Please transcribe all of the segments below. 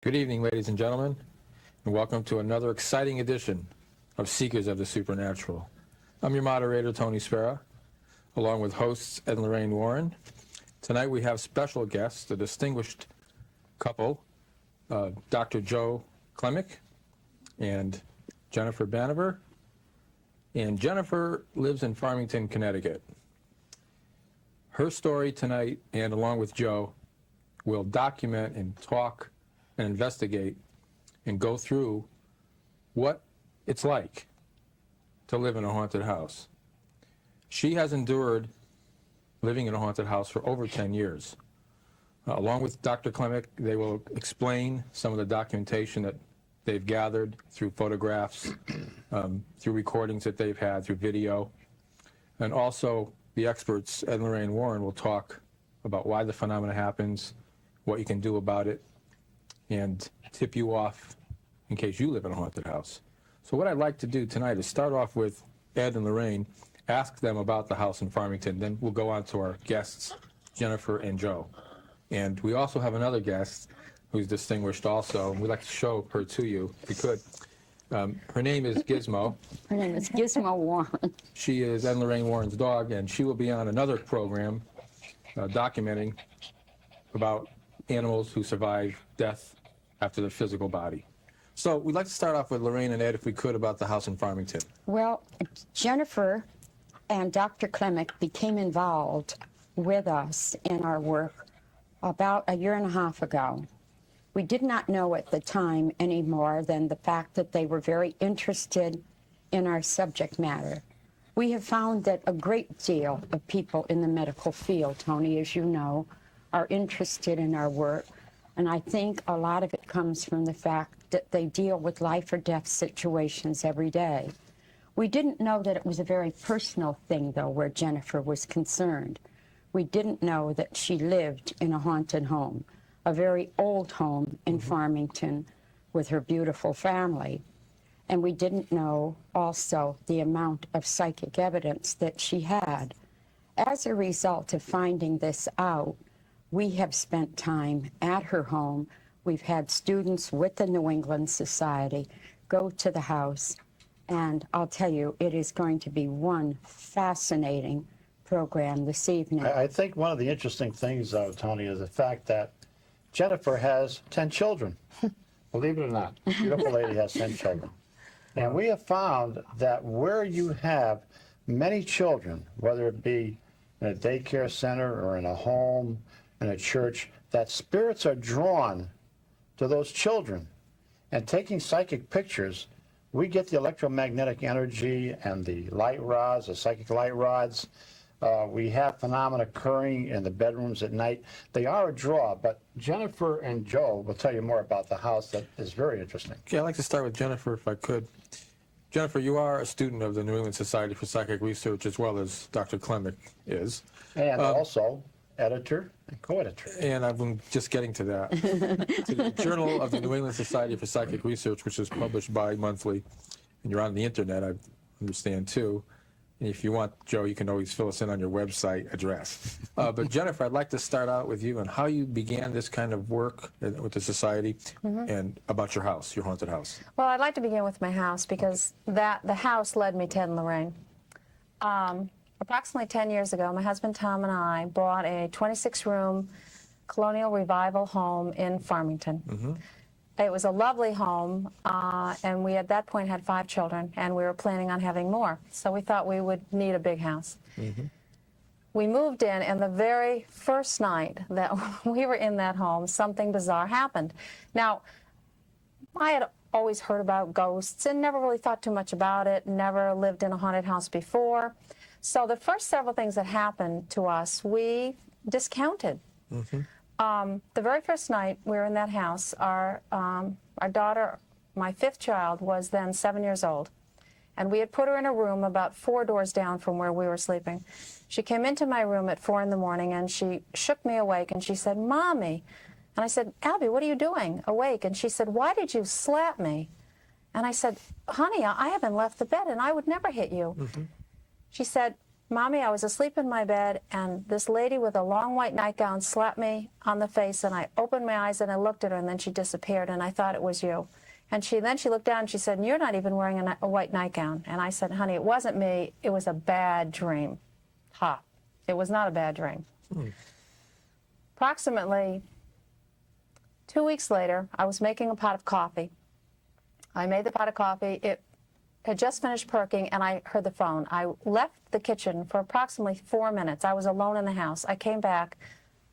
Good evening, ladies and gentlemen, and welcome to another exciting edition of Seekers of the Supernatural. I'm your moderator, Tony Spera, along with hosts Ed and Lorraine Warren. Tonight we have special guests, a distinguished couple, Dr. Joe KLEMICK and Jennifer BANEVER. And Jennifer lives in Farmington, Connecticut. Her story tonight, and along with Joe, will document and talk and investigate and go through what it's like to live in a haunted house. She has endured living in a haunted house for over 10 years. Along with Dr. KLEMICK, they will explain some of the documentation that they've gathered through photographs, through recordings that they've had, through video. And also, the experts, Ed and Lorraine Warren, will talk about why the phenomena happens, what you can do about it, and tip you off in case you live in a haunted house. So what I'd like to do tonight is start off with Ed and Lorraine, ask them about the house in Farmington, then we'll go on to our guests, Jennifer and Joe. And we also have another guest who's distinguished also, and we'd like to show her to you, if we could. Her name is Gizmo. Her name is Gizmo Warren. She is Ed and Lorraine Warren's dog, and she will be on another program documenting about animals who survive death after their physical body. So we'd like to start off with Lorraine and Ed, if we could, about the house in Farmington. Well, Jennifer and Dr. KLEMICK became involved with us in our work about a year and a half ago. We did not know at the time any more than the fact that they were very interested in our subject matter. We have found that a great deal of people in the medical field, Tony, as you know, are interested in our work. And I think a lot of it comes from the fact that they deal with life or death situations every day. We didn't know that it was a very personal thing, though, where Jennifer was concerned. We didn't know that she lived in a haunted home, a very old home in Farmington with her beautiful family. And we didn't know also the amount of psychic evidence that she had. As a result of finding this out, we have spent time at her home. We've had students with the New England Society go to the house, and I'll tell you, it is going to be one fascinating program this evening. I think one of the interesting things, though, Tony, is the fact that Jennifer has 10 children. Believe it or not, beautiful lady has 10 children. And we have found that where you have many children, whether it be in a daycare center or in a home, in a church, that spirits are drawn to those children. And taking psychic pictures, we get the electromagnetic energy and the light rods, the psychic light rods. We have phenomena occurring in the bedrooms at night. They are a draw, but Jennifer and Joe will tell you more about the house. That is very interesting. Okay, I'd like to start with Jennifer, if I could. Jennifer, you are a student of the New England Society for Psychic Research, as well as Dr. KLEMICK is. And also editor and co-editor. And I'm just getting to that. To the Journal of the New England Society for Psychic Research, which is published bi-monthly, and you're on the internet, I understand, too. And if you want, Joe, you can always fill us in on your website address. But Jennifer, I'd like to start out with you on how you began this kind of work with the Society and about your house, your haunted house. Well, I'd like to begin with my house because the house led me to Ed and Lorraine. Approximately 10 years ago, my husband Tom and I bought a 26-room colonial revival home in Farmington. It was a lovely home, and we at that point had 5 children, and we were planning on having more. So we thought we would need a big house. We moved in, and the very first night that we were in that home, something bizarre happened. Now, I had always heard about ghosts and never really thought too much about it, never lived in a haunted house before. So the first several things that happened to us, we discounted. The very first night we were in that house, our daughter, my 5th child, was then 7 years old. And we had put her in a room about 4 doors down from where we were sleeping. She came into my room at 4 in the morning and she shook me awake and she said, "Mommy." And I said, "Abby, what are you doing awake?" And she said, "Why did you slap me?" And I said, "Honey, I haven't left the bed and I would never hit you." She said, Mommy, I was asleep in my bed, and this lady with a long white nightgown slapped me on the face, and I opened my eyes and I looked at her, and then she disappeared, and I thought it was you. And then she looked down and she said, you're not even wearing a white nightgown. And I said, honey, it wasn't me. It was a bad dream. Ha. It was not a bad dream. Approximately 2 weeks later, I was making a pot of coffee. I made the pot of coffee. It had just finished perking, and I heard the phone. I left the kitchen for approximately 4 minutes. I was alone in the house. I came back.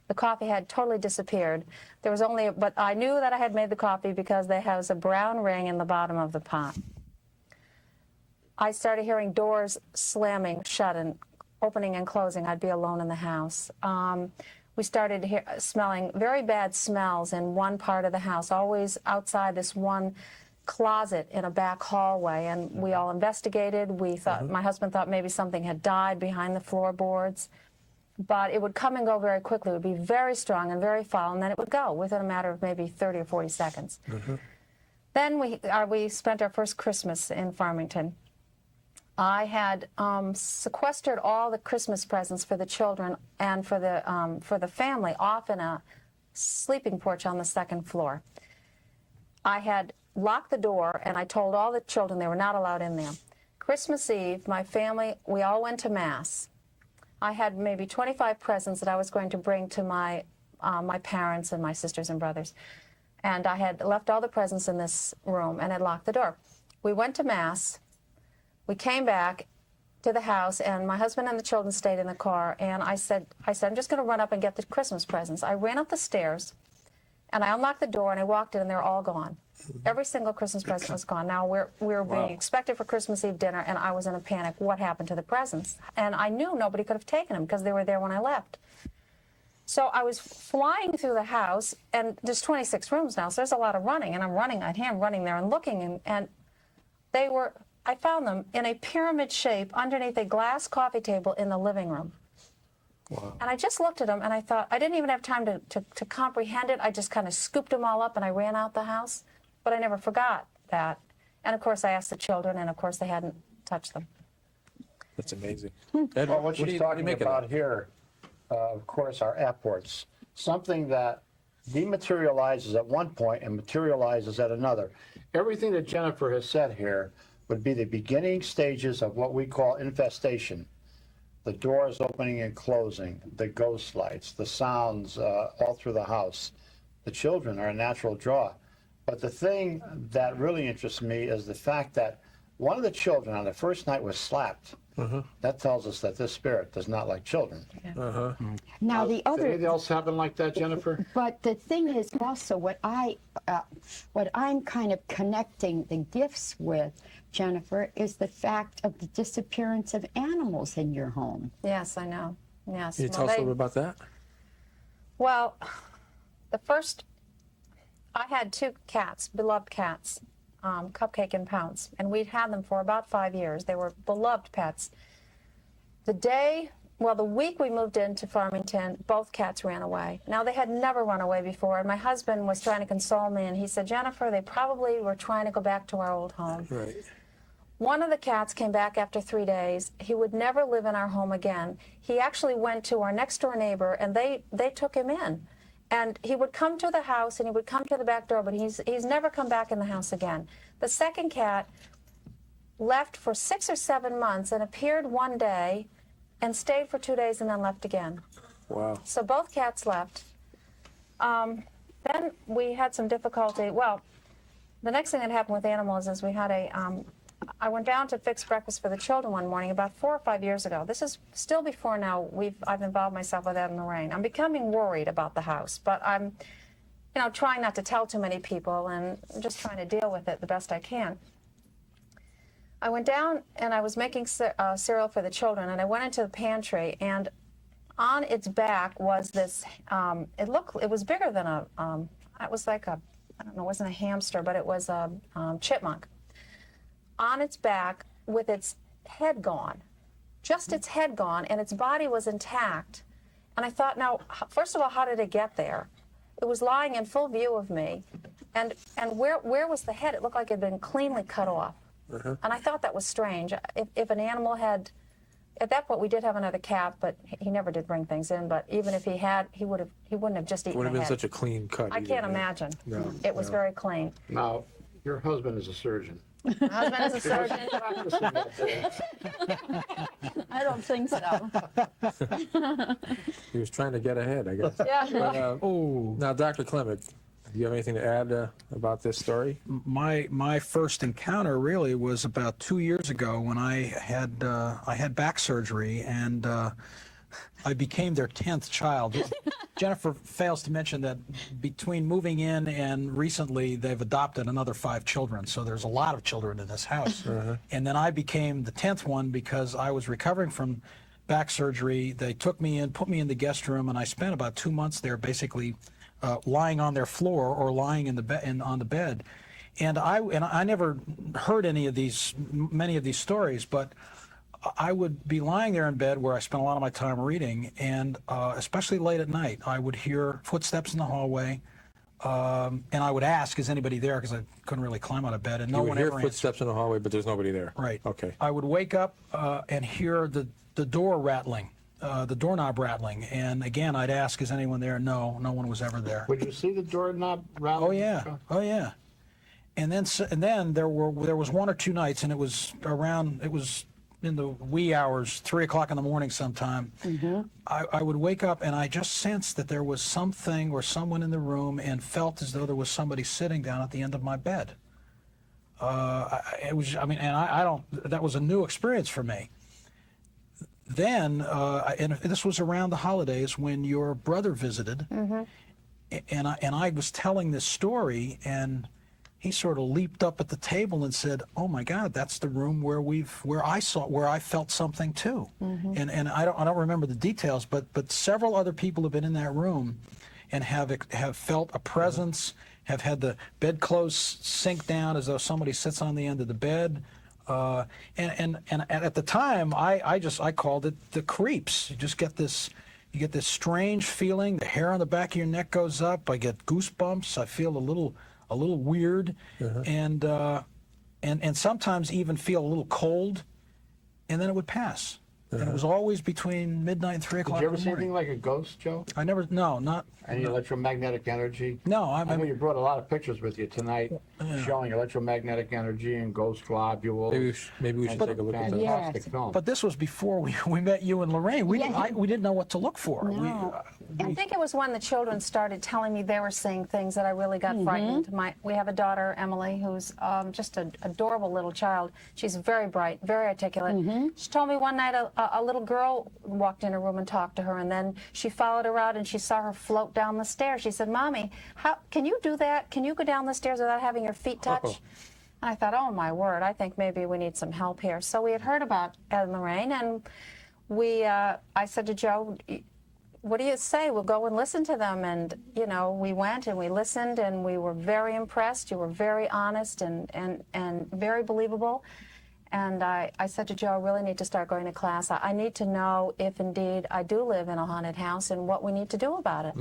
The coffee had totally disappeared. There was only, but I knew that I had made the coffee because there was a brown ring in the bottom of the pot. I started hearing doors slamming shut and opening and closing. I'd be alone in the house. We started smelling very bad smells in one part of the house, always outside this one closet in a back hallway, and we all investigated. We thought, my husband thought maybe something had died behind the floorboards. But it would come and go very quickly. It would be very strong and very foul, and then it would go within a matter of maybe 30 or 40 seconds. Then we spent our first Christmas in Farmington. I had sequestered all the Christmas presents for the children and for the family off in a sleeping porch on the second floor. I had locked the door, and I told all the children they were not allowed in there. Christmas Eve, my family, we all went to Mass. I had maybe 25 presents that I was going to bring to my parents and my sisters and brothers. And I had left all the presents in this room and had locked the door. We went to Mass. We came back to the house, and my husband and the children stayed in the car. And I said, I'm just going to run up and get the Christmas presents. I ran up the stairs, and I unlocked the door, and I walked in, and they're all gone. Every single Christmas present was gone. Now, we were being expected for Christmas Eve dinner, and I was in a panic. What happened to the presents? And I knew nobody could have taken them because they were there when I left. So I was flying through the house, and there's 26 rooms now, so there's a lot of running, and I'm running there and looking, and I found them in a pyramid shape underneath a glass coffee table in the living room. Wow. And I just looked at them, and I thought, I didn't even have time to comprehend it. I just kind of scooped them all up, and I ran out the house. But I never forgot that. And of course, I asked the children, and of course, they hadn't touched them. That's amazing. Well, what she's talking about here, of course, are apports. Something that dematerializes at one point and materializes at another. Everything that Jennifer has said here would be the beginning stages of what we call infestation. The doors opening and closing, the ghost lights, the sounds all through the house. The children are a natural draw. But the thing that really interests me is the fact that one of the children on the first night was slapped. That tells us that this spirit does not like children. Now the other. Did anything else happen like that, Jennifer? But the thing is also what I'm kind of connecting the gifts with, Jennifer, is the fact of the disappearance of animals in your home. Yes, I know. Yes. Can you tell us a little bit about that? Well, I had 2 cats, beloved cats, Cupcake and Pounce, and we'd had them for about 5 years. They were beloved pets. The week we moved into Farmington, both cats ran away. Now, they had never run away before, and my husband was trying to console me, and he said, Jennifer, they probably were trying to go back to our old home. Right. One of the cats came back after 3 days. He would never live in our home again. He actually went to our next-door neighbor, and they took him in. And he would come to the house, and he would come to the back door, but he's never come back in the house again. The second cat left for 6 or 7 months and appeared one day and stayed for 2 days and then left again. Wow. So both cats left. Then we had some difficulty. Well, the next thing that happened with animals is we had I went down to fix breakfast for the children one morning about 4 or 5 years ago. This is still before now I've involved myself with Ed and Lorraine. I'm becoming worried about the house, but I'm trying not to tell too many people and just trying to deal with it the best I can. I went down and I was making cereal for the children, and I went into the pantry, and on its back was this, it was bigger than it was like I don't know, it wasn't a hamster, but it was a chipmunk. On its back with its head gone, just its head gone, and its body was intact. And I thought, now, first of all, how did it get there? It was lying in full view of me. And where was the head? It looked like it had been cleanly cut off. And I thought that was strange. If an animal had at that point we did have another cat, but he never did bring things in. But even if he had, he wouldn't have just eaten Would have the been head. such a clean cut. I either, can't yeah. imagine. No, It was no. very clean. Now, your husband is a surgeon. My husband is a surgeon. I don't think so. He was trying to get ahead, I guess. Yeah. But, now, Dr. Klemick, do you have anything to add about this story? My first encounter really was about 2 years ago when I had back surgery, and I became their 10th child. Jennifer fails to mention that between moving in and recently, they've adopted another 5 children. So there's a lot of children in this house. And then I became the 10th one because I was recovering from back surgery. They took me in, put me in the guest room, and I spent about 2 months there basically lying on their floor or lying in the on the bed. And I never heard many of these stories, but I would be lying there in bed where I spent a lot of my time reading, and especially late at night, I would hear footsteps in the hallway, and I would ask, is anybody there? Because I couldn't really climb out of bed, and no You would one hear ever answered. footsteps in the hallway, but there's nobody there. Right. Okay. I would wake up and hear the door rattling, the doorknob rattling, and again, I'd ask, is anyone there? No, no one was ever there. Would you see the doorknob rattling? Oh yeah, oh yeah. And then there was 1 or 2 nights, and it was in the wee hours, 3 o'clock in the morning sometime. I would wake up and I just sensed that there was something or someone in the room, and felt as though there was somebody sitting down at the end of my bed. That was a new experience for me. Then, and this was around the holidays when your brother visited, and I was telling this story, and he sort of leaped up at the table and said, "Oh my God, that's the room where I felt something too." And I don't remember the details, but several other people have been in that room, and have felt a presence, have had the bedclothes sink down as though somebody sits on the end of the bed. And at the time, I called it the creeps. You just get this strange feeling. The hair on the back of your neck goes up. I get goosebumps. I feel a little weird, and sometimes even feel a little cold, and then it would pass. And it was always between midnight and 3 o'clock Did you in ever the see anything morning. like a ghost, Joe? Not. Any electromagnetic energy? No, I know you brought a lot of pictures with you tonight showing electromagnetic energy and ghost globules. Maybe we should take a look at that. Fantastic Yes. film. But this was before we met you and Lorraine. We didn't know what to look for. No. I think it was when the children started telling me they were seeing things that I really got frightened. We have a daughter, Emily, who's just an adorable little child. She's very bright, very articulate. She told me one night a little girl walked in her room and talked to her, and then she followed her out and she saw her float down the stairs. She said, "Mommy, how can you do that? Can you go down the stairs without having your feet touch?" And I thought, oh my word, I think maybe we need some help here. So we had heard about Ed and Lorraine, and I said to Joe, what do you say? We'll go and listen to them. And, we went and we listened, and we were very impressed. You were very honest and very believable. And I said to Joe, I really need to start going to class. I need to know if indeed I do live in a haunted house and what we need to do about it.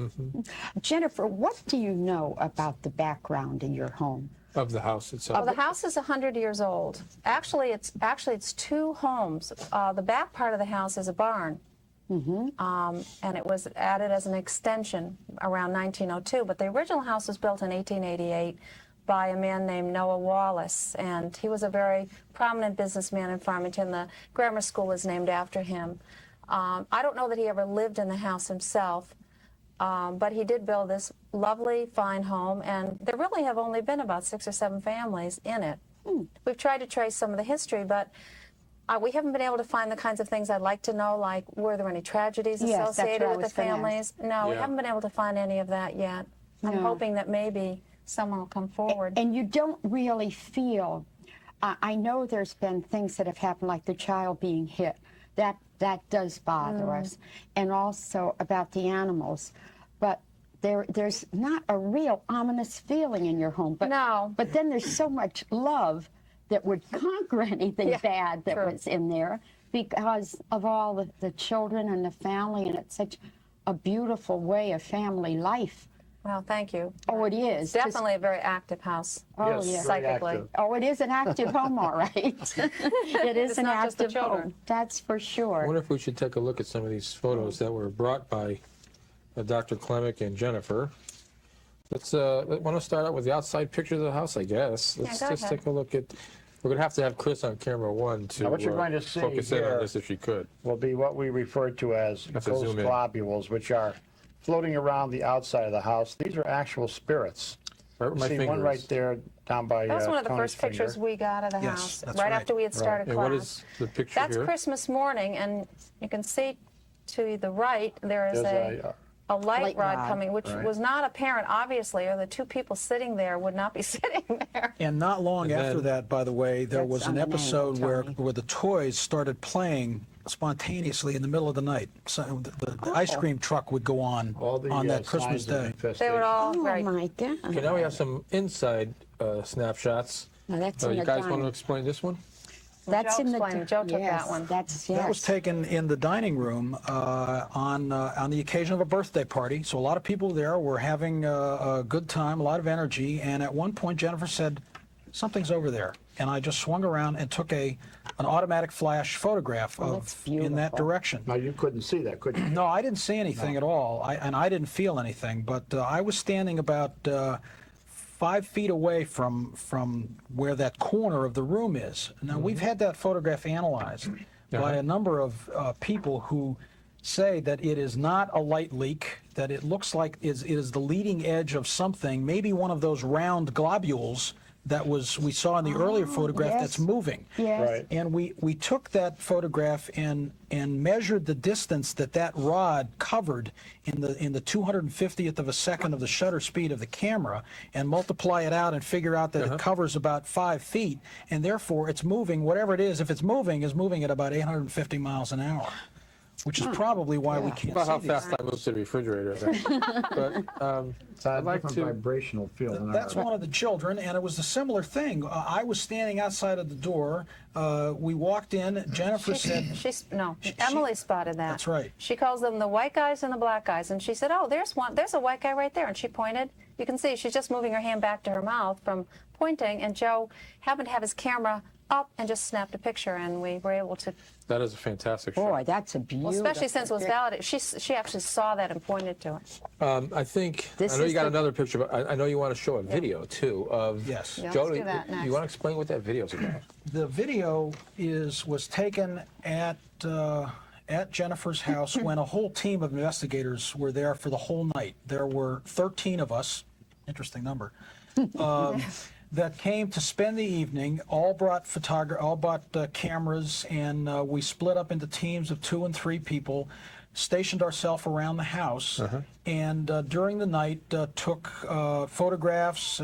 Jennifer, what do you know about the background in your home? Of the house itself. Well, the house is 100 years old. Actually, it's 2 homes. The back part of the house is a barn. And it was added as an extension around 1902. But the original house was built in 1888 by a man named Noah Wallace, and he was a very prominent businessman in Farmington. The grammar school is named after him. I don't know that he ever lived in the house himself, but he did build this lovely, fine home, and there really have only been about 6 or 7 families in it. We've tried to trace some of the history, but we haven't been able to find the kinds of things I'd like to know, like were there any tragedies Yes, that's associated what I with the was gonna families? No, we Yeah. haven't been able to find any of that yet. I'm hoping that maybe someone will come forward. And you don't really feel, I know there's been things that have happened, like the child being hit. That does bother us. And also about the animals. But there's not a real ominous feeling in your home. But, No. But then there's so much love that would conquer anything bad that true. was in there because of all the children and the family. And it's such a beautiful way of family life. Well, thank you. Oh, it is. It's definitely a very active house. Oh, Yes, yeah. very Psychically. active. Oh, it is an active home, all right. It is It's an not just the active children. home. That's for I sure. wonder if we should take a look at some of these photos that were brought by Dr. KLEMICK and Jennifer. Let's want to start out with the outside pictures of the house, I guess. Let's go just ahead. take a look at. We're going to have Chris on camera one to Now, what you're going to see focus in on here- this if she could. Will be what we refer to as Have to ghost zoom in. globules, which are floating around the outside of the house. These are actual spirits. Right where my See finger one is. right there down by That was one of the Tony's first pictures finger. we got of the Yes, house, that's right right. after we had started And class. what is the picture That's here? Christmas morning, and you can see to the right there is There's a light Light rod rod. coming, which Right. was not apparent, obviously, or the two people sitting there would not be sitting there. And not long And after then- that, by the way, there That's was an on the angle, episode where Tony. the toys started playing spontaneously in the middle of the night. So the ice cream truck would go on all the that Christmas signs of day. infestation. They were all Oh, right. my God. Okay, now we have some inside snapshots. Now, that's So in you the guys want to dining. explain this one? That's Joe in the. explained. Joe took yes, that one. That's, That was yes. taken in the dining room on the occasion of a birthday party. So a lot of people there were having a good time, a lot of energy. And at one point, Jennifer said, "Something's over there." And I just swung around and took an automatic flash photograph Oh, that's in that beautiful. direction. Now, you couldn't see that, could you? No, I didn't see anything at all, and I didn't feel anything. But I was standing about 5 feet away from where that corner of the room is. Now we've had that photograph analyzed by a number of people who say that it is not a light leak, that it looks like it is the leading edge of something, maybe one of those round globules that we saw in the earlier photograph yes. that's moving. Yes. Right. And we took that photograph and measured the distance that rod covered in the 250th of a second of the shutter speed of the camera, and multiply it out and figure out that it covers about 5 feet, and therefore it's moving, whatever it is, if it's moving, is moving at about 850 miles an hour, which is probably why we can't About how see these. fast I move to the refrigerator. But It's a I'd like different to. vibrational field. in That's our- one of the children, and it was a similar thing. I was standing outside of the door. We walked in. Jennifer said, Emily spotted that. That's right. She calls them the white guys and the black guys, and she said, "Oh, there's a white guy right there," and she pointed. You can see she's just moving her hand back to her mouth from pointing, and Joe happened to have his camera up and just snapped a picture, and we were able to. That is a fantastic shot. Boy, that's a beautiful. Well, especially since it was validated. She actually saw that and pointed to it. I think This I know is you got the- another picture, but I know you want to show a video too of. Yes. Yeah, Joe, let's do that next. you want to explain what that video's about? the video was taken at Jennifer's house when a whole team of investigators were there for the whole night. There were 13 of us, interesting number, that came to spend the evening. All brought cameras, and we split up into teams of 2 and 3 people, stationed ourselves around the house, and during the night took photographs,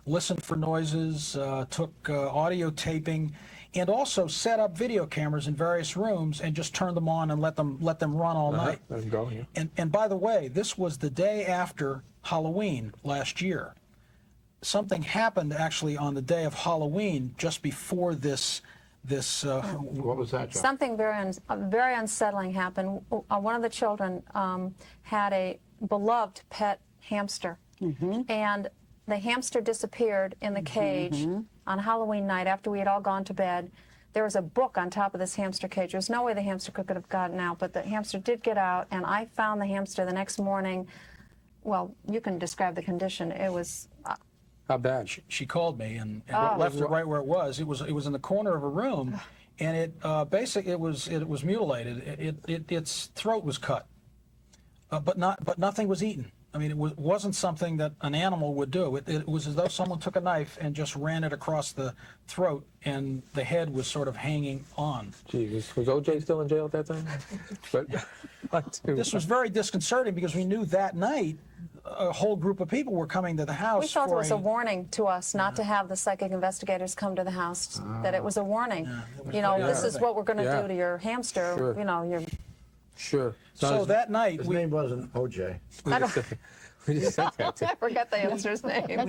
listened for noises, took audio taping, and also set up video cameras in various rooms and just turned them on and let them run all night. Let him go. Yeah. And by the way, this was the day after Halloween last year. Something happened actually on the day of Halloween, just before this. What was that, John? Something very unsettling happened. One of the children had a beloved pet hamster, and the hamster disappeared in the cage on Halloween night after we had all gone to bed. There was a book on top of this hamster cage. There's no way the hamster could have gotten out, but the hamster did get out, and I found the hamster the next morning. Well, you can describe the condition. It was How bad? She called me and left it right where it was. It was in the corner of a room, and it basically it was mutilated. Its throat was cut, but nothing was eaten. I mean, it wasn't something that an animal would do. It was as though someone took a knife and just ran it across the throat, and the head was sort of hanging on. Jeez, was OJ still in jail at that time? But This was very disconcerting because we knew that night a whole group of people were coming to the house. We felt it for was a warning to us not to have the psychic investigators come to the house, that it was a warning. You know, this is what we're going to do to your hamster. Sure. You know, your. Sure. So that night His we name wasn't OJ. we just said that. I forgot the hamster's name.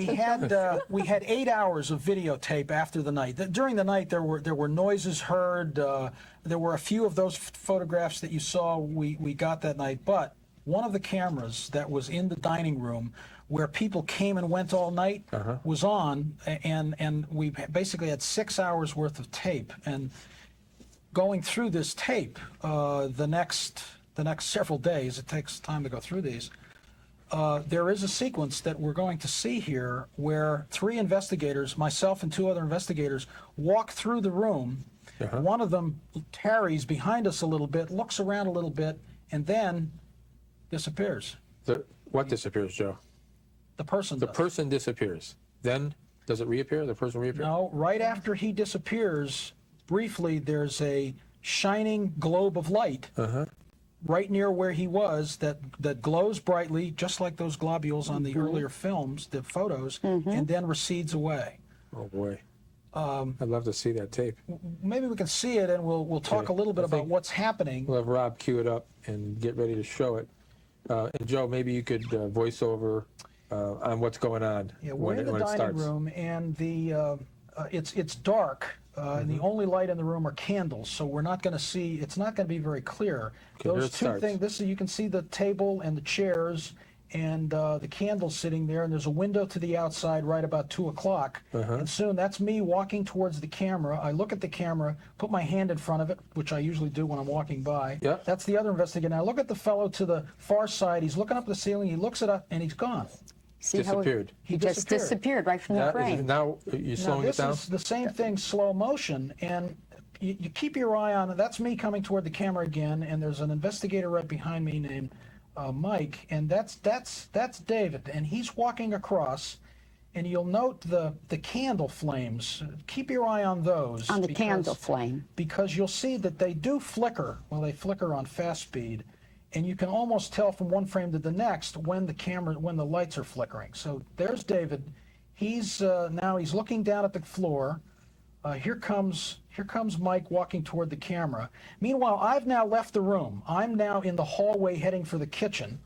we had 8 hours of videotape after the night. During the night, there were noises heard. There were a few of those photographs that you saw we got that night. But one of the cameras that was in the dining room where people came and went all night was on, and we basically had 6 hours worth of tape. And going through this tape, the next several days, it takes time to go through these. There is a sequence that we're going to see here where 3 investigators, myself and 2 other investigators, walk through the room. One of them tarries behind us a little bit, looks around a little bit, and then disappears. What disappears, Joe? The person The does. person disappears. Then, does it reappear? The person reappears? No, right after he disappears, briefly, there's a shining globe of light right near where he was that glows brightly, just like those globules on the earlier films, the photos, and then recedes away. Oh, boy. I'd love to see that tape. Maybe we can see it, and we'll talk a little bit about what's happening. We'll have Rob cue it up and get ready to show it. And Joe, maybe you could voice over on what's going on Yeah, we're when in it the dining starts. room, and it's dark, and the only light in the room are candles, so we're not going to see. It's not going to be very clear. Okay, here Those it two starts. things. You can see the table and the chairs, and the candles sitting there, and there's a window to the outside right about 2 o'clock. And soon that's me walking towards the camera. I look at the camera, put my hand in front of it, which I usually do when I'm walking by. Yeah. That's the other investigator. Now look at the fellow to the far side. He's looking up at the ceiling. He looks it up, and he's gone. See how Disappeared. he just disappeared right from the frame. Now you're slowing it Now, down? this is the same thing, slow motion, and you keep your eye on it. That's me coming toward the camera again, and there's an investigator right behind me named Mike, and that's David, and he's walking across, and you'll note the candle flames. Keep your eye on those. On the candle flame. Because you'll see that they do flicker. Well, they flicker on fast speed, and you can almost tell from one frame to the next when the lights are flickering. So there's David. He's now he's looking down at the floor. Here comes Mike walking toward the camera. Meanwhile, I've now left the room. I'm now in the hallway heading for the kitchen.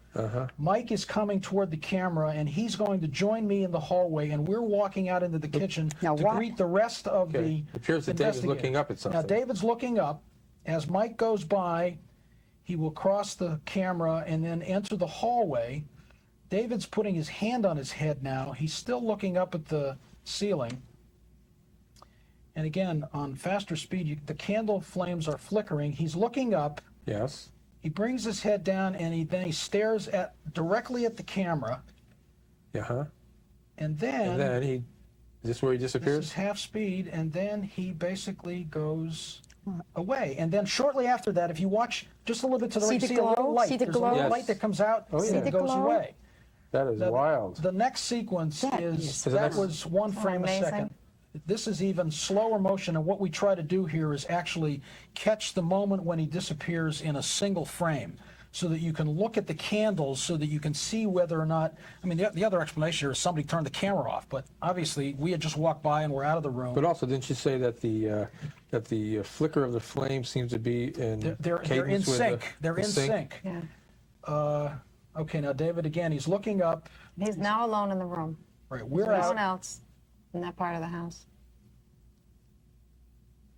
Mike is coming toward the camera, and he's going to join me in the hallway, and we're walking out into the kitchen Now to what- greet the rest of Okay. the It appears that David's investigators. looking up at something. Now David's looking up. As Mike goes by, he will cross the camera and then enter the hallway. David's putting his hand on his head now. He's still looking up at the ceiling. And again, on faster speed, the candle flames are flickering. He's looking up. Yes. He brings his head down, and then he stares directly at the camera. Yeah. And And then is this where he this disappears? is half speed, and then he basically goes away. And then shortly after that, if you watch just a little bit to the See right, the see a little glow? light. See the There's a glow? little Yes. light that comes out Oh, yeah. and See the goes glow? away. That is wild. The next sequence That is is- So the next- was one frame a amazing. second. This is even slower motion, and what we try to do here is actually catch the moment when he disappears in a single frame, so that you can look at the candles, so that you can see whether or not. I mean, the other explanation here is somebody turned the camera off, but obviously we had just walked by and we're out of the room. But also, didn't you say that the flicker of the flame seems to be in They're in cadence with sync. They're the in sync. Yeah. Okay, now David again. He's looking up. He's now alone in the room. Right, we're There's no one out. else in that part of the house.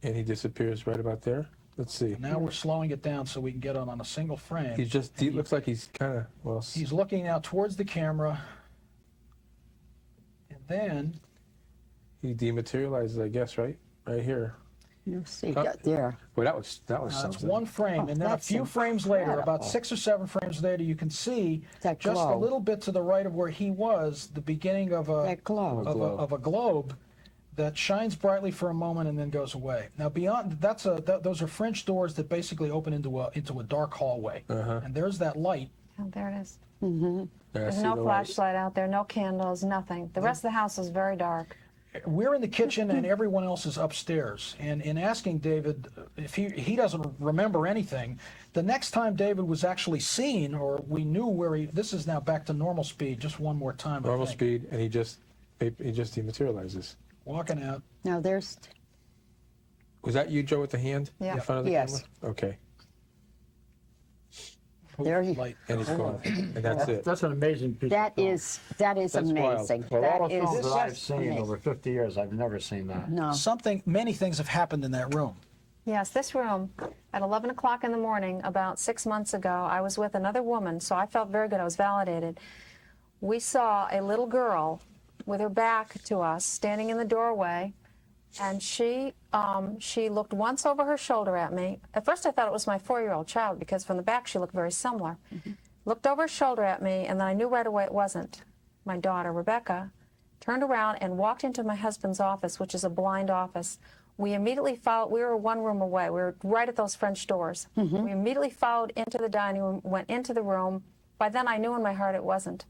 And he disappears right about there. Let's see. Now we're slowing it down so we can get on a single frame. He's just. He looks like he's kind of He's looking now towards the camera, and then he dematerializes, I guess, right here. You see, Oh. there. Well, that was that's something. one frame, Oh, and then a that's few frames later, about incredible. 6 or 7 frames later, you can see That just a glow. little bit to the right of where he was, the beginning of That glow. of a globe that shines brightly for a moment and then goes away. Now beyond those are French doors that basically open into a dark hallway, and there's that light. Oh, there it is. Yeah, I There's see no the light. flashlight out there, no candles, nothing. The rest of the house is very dark. We're in the kitchen and everyone else is upstairs. And in asking David if he doesn't remember anything, the next time David was actually seen, or we knew where this is now back to normal speed, just one more time. I Normal think. speed, and he just dematerializes. Walking out. Now there's, Was that you, Joe, with the hand Yeah. in front of the Yes. camera? Okay. there you, Light. And he's gone. And that's it. That's an amazing piece that of film. is That's wild. amazing. Well, all That the is films that I've just seen amazing. over 50 years, I've never seen that. No. Many things have happened in that room. Yes, this room, at 11 o'clock in the morning, about 6 months ago, I was with another woman, so I felt very good. I was validated. we saw a little girl with her back to us standing in the doorway, and she looked once over her shoulder at me. At first I thought it was my 4-year-old child, because from the back she looked very similar. Looked over her shoulder at me, and then I knew right away it wasn't. My daughter, Rebecca, turned around and walked into my husband's office, which is a blind office. We immediately followed. We were one room away. We were right at those French doors. We immediately followed into the dining room, went into the room. By then I knew in my heart it wasn't.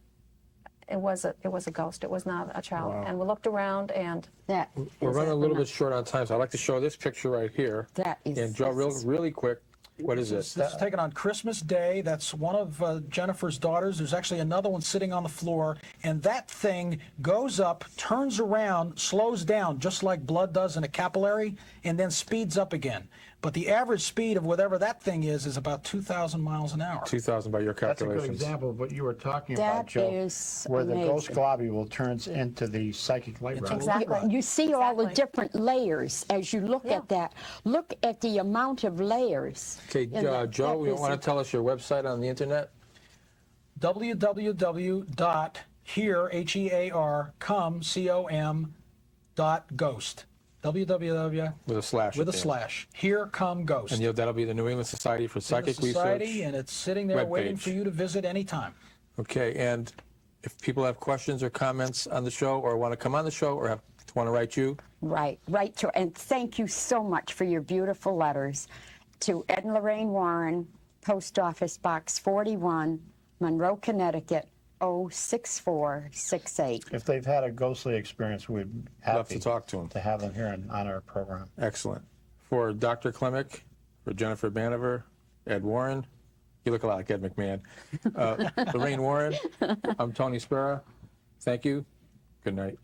It was a ghost. It was not a child. Wow. And we looked around, and That We're is running a little phenomenal. bit short on time, so I'd like to show this picture right here. That is- And Joe, really quick, what is This this? is taken on Christmas Day. That's one of Jennifer's daughters. There's actually another one sitting on the floor, and that thing goes up, turns around, slows down, just like blood does in a capillary, and then speeds up again. But the average speed of whatever that thing is about 2,000 miles an hour. 2,000 by your That's a good calculations. example of what you were talking about, That Joe. is where the ghost amazing. globule turns into the psychic light rod. Exactly. You see all the Exactly. different layers as you look Yeah. at that. Look at the amount of layers. Okay, in that- Joe, that you is want to tell us your website on the internet? www.hear, H-E-A-R, com.ghost. www. With a slash. With a at the end. slash. Here come ghost. And that'll be the New England Society for Psychic Society, Research. and it's sitting there waiting webpage. for you to visit anytime. Okay, and if people have questions or comments on the show, or want to come on the show, or want to write you, Right. And thank you so much for your beautiful letters to Ed and Lorraine Warren, Post Office Box 41, Monroe, Connecticut, 06468. If they've had a ghostly experience, we'd be happy love to talk to them. to have them here on our program. Excellent. For Dr. KLEMICK, for Jennifer BANEVER, Ed Warren, you look a lot like Ed McMahon, Lorraine Warren, I'm Tony Spera. Thank you. Good night.